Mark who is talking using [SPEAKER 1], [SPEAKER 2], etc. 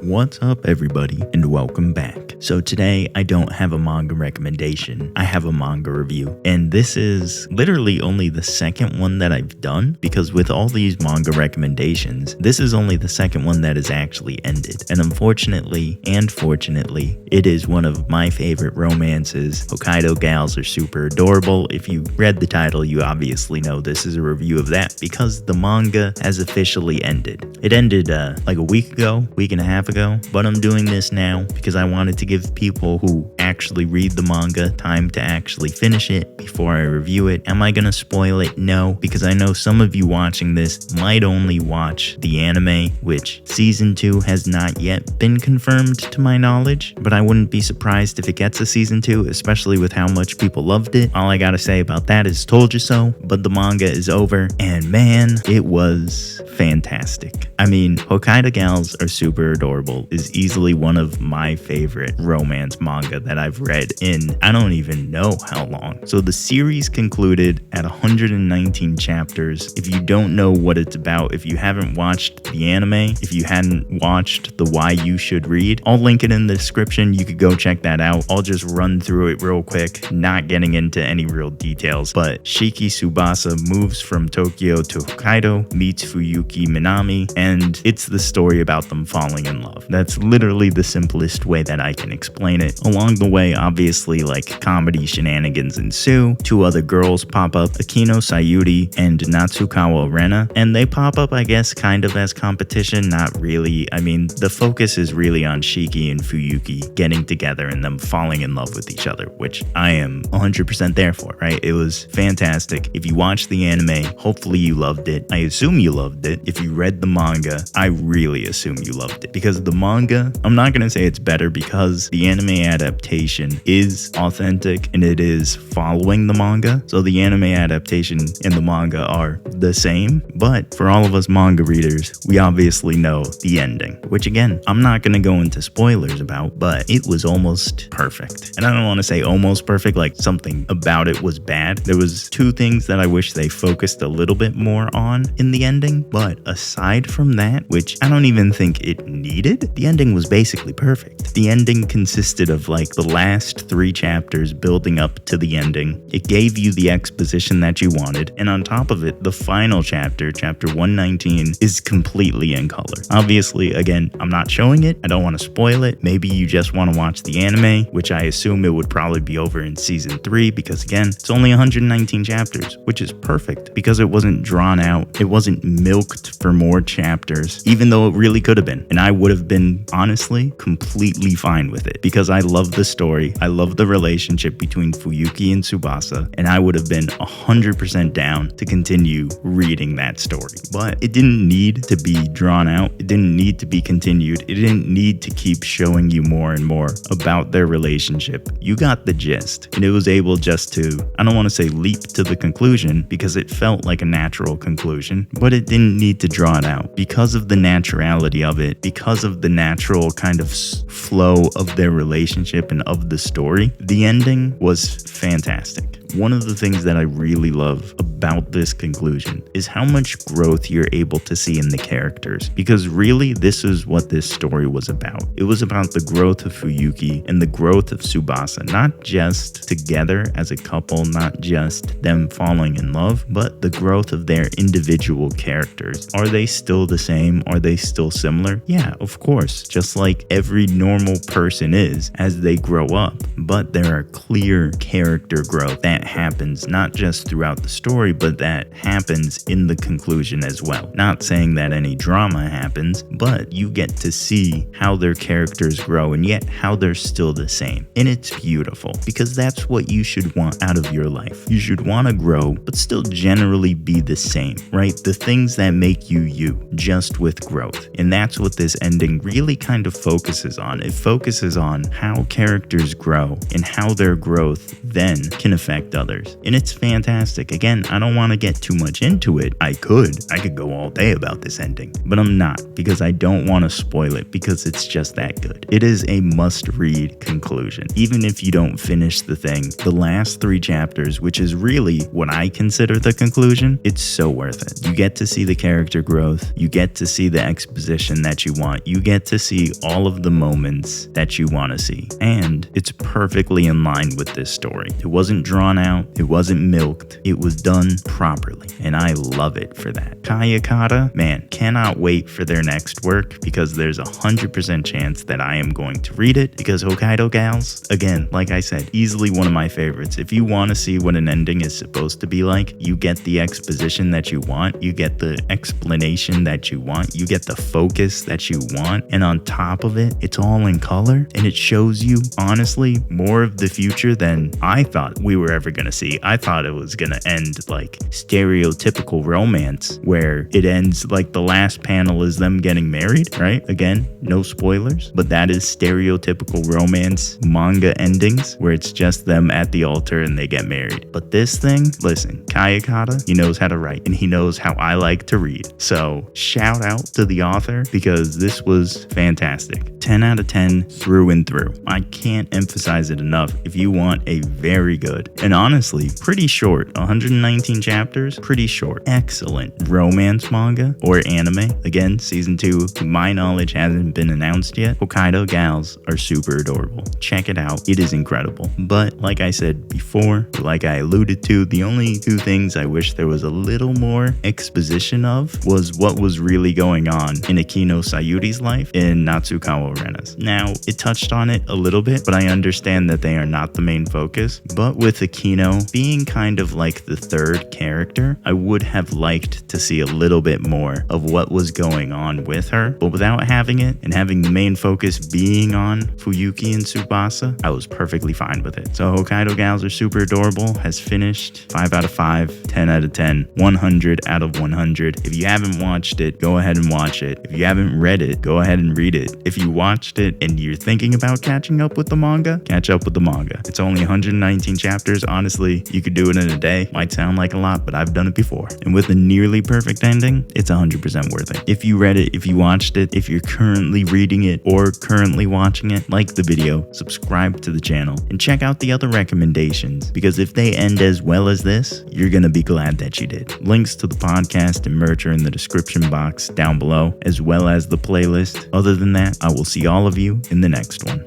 [SPEAKER 1] What's up, everybody, and welcome back. So today, I don't have a manga recommendation, I have a manga review, and this is literally only the second one that I've done, because with all these manga recommendations, this is only the second one that has actually ended, and unfortunately, and fortunately, it is one of my favorite romances. Hokkaido Gals Are Super Adorable. If you read the title, you obviously know this is a review of that, because the manga has officially ended. It ended like a week and a half ago, but I'm doing this now because I wanted to give people who actually read the manga time to actually finish it before I review it. Am I gonna spoil it? No, because I know some of you watching this might only watch the anime, which season 2 has not yet been confirmed to my knowledge, but I wouldn't be surprised if it gets a season 2, especially with how much people loved it. All I gotta say about that is told you so, but the manga is over, and man, it was fantastic. I mean, Hokkaido Gals Are Super Adorable is easily one of my favorite romance manga that I've read in I don't even know how long. So the series concluded at 119 chapters. If you don't know what it's about, if you haven't watched the anime, if you hadn't watched the Why You Should Read, I'll link it in the description. You could go check that out. I'll just run through it real quick, not getting into any real details, but Shiki Tsubasa moves from Tokyo to Hokkaido, meets Fuyuki Minami, and it's the story about them falling in love. That's literally the simplest way that I can explain it. Along the way, obviously, like, comedy shenanigans ensue. 2 other girls pop up, Akino Sayuri and Natsukawa Rena, and they pop up, I guess, kind of as competition, not really. I mean, the focus is really on Shiki and Fuyuki getting together and them falling in love with each other, which I am 100% there for, right? It was fantastic. If you watched the anime, hopefully you loved it. I assume you loved it. If you read the manga, I really assume you loved it, because the manga, I'm not gonna say it's better because the anime adaptation is authentic and it is following the manga. So the anime adaptation and the manga are the same, but for all of us manga readers, we obviously know the ending, which again, I'm not gonna go into spoilers about, but it was almost perfect. And I don't want to say almost perfect, like something about it was bad. There was 2 things that I wish they focused a little bit more on in the ending, but aside from that, which I don't even think it needed, the ending was basically perfect. The ending consisted of like the last 3 chapters building up to the ending. It gave you the exposition that you wanted, and on top of it, the final chapter, chapter 119, is completely in color. Obviously, again, I'm not showing it. I don't want to spoil it. Maybe you just want to watch the anime, which I assume it would probably be over in season 3, because again, it's only 119 chapters, which is perfect because it wasn't drawn out. It wasn't milked for more chapters, even though it really could have been. And I would have been, honestly, completely fine with it because I love the story. I love the relationship between Fuyuki and Tsubasa, and I would have been 100% down to continue reading that story. But it didn't need to be drawn out. It didn't need to be continued. It didn't need to keep showing you more and more about their relationship. You got the gist, and it was able just to, I don't want to say leap to the conclusion because it felt like a natural conclusion, but it didn't need to draw it out because of the naturality of it, because of the natural kind of flow of their relationship and of the story. The ending was fantastic. One of the things that I really love about this conclusion is how much growth you're able to see in the characters, because really this is what this story was about. It was about the growth of Fuyuki and the growth of Tsubasa, not just together as a couple, not just them falling in love, but the growth of their individual characters. Are they still the same? Are they still similar? Yeah, of course, just like every normal person is as they grow up, but there are clear character growth that happens not just throughout the story, but that happens in the conclusion as well. Not saying that any drama happens, but you get to see how their characters grow and yet how they're still the same. And it's beautiful because that's what you should want out of your life. You should want to grow, but still generally be the same, right? The things that make you you, just with growth. And that's what this ending really kind of focuses on. It focuses on how characters grow and how their growth then can affect liked others. And it's fantastic. Again, I don't want to get too much into it. I could go all day about this ending, but I'm not, because I don't want to spoil it, because it's just that good. It is a must-read conclusion. Even if you don't finish the thing, the last 3 chapters, which is really what I consider the conclusion, it's so worth it. You get to see the character growth, you get to see the exposition that you want, you get to see all of the moments that you want to see, and it's perfectly in line with this story. It wasn't drawn out, it wasn't milked, it was done properly, and I love it for that. Kayakata, man, cannot wait for their next work, because there's 100% chance that I am going to read it, because Hokkaido Gals, again, like I said, easily one of my favorites. If you want to see what an ending is supposed to be like, you get the exposition that you want, you get the explanation that you want, you get the focus that you want, and on top of it, it's all in color, and it shows you, honestly, more of the future than I thought we were ever going to see. I thought it was going to end like stereotypical romance, where it ends like the last panel is them getting married, right? Again, no spoilers, but that is stereotypical romance manga endings, where it's just them at the altar and they get married. But this thing, listen, Kayakata, he knows how to write, and he knows how I like to read. So shout out to the author, because this was fantastic. 10 out of 10 through and through. I can't emphasize it enough. If you want a very good, and honestly, pretty short, 119 chapters, pretty short, excellent romance manga or anime, again, season 2, to my knowledge, hasn't been announced yet. Hokkaido Gals are super adorable. Check it out. It is incredible. But like I said before, like I alluded to, the only 2 things I wish there was a little more exposition of was what was really going on in Akino Sayuri's life in Natsukawa Rena's. Now, it touched on it a little bit, but I understand that they are not the main focus. But with Akino being kind of like the 3rd character, I would have liked to see a little bit more of what was going on with her. But without having it, and having the main focus being on Fuyuki and Tsubasa, I was perfectly fine with it. So Hokkaido Gals are super adorable has finished 5 out of 5, 10 out of 10, 100 out of 100. If you haven't watched it, go ahead and watch it. If you haven't read it, go ahead and read it. If you watched it and you're thinking about catching up with the manga, catch up with the manga. It's only 119 chapters. Honestly, you could do it in a day. Might sound like a lot, but I've done it before. And with a nearly perfect ending, it's 100% worth it. If you read it, if you watched it, if you're currently reading it or currently watching it, like the video, subscribe to the channel, and check out the other recommendations, because if they end as well as this, you're gonna be glad that you did. Links to the podcast and merch are in the description box down below, as well as the playlist. Other than that, I will see all of you in the next one.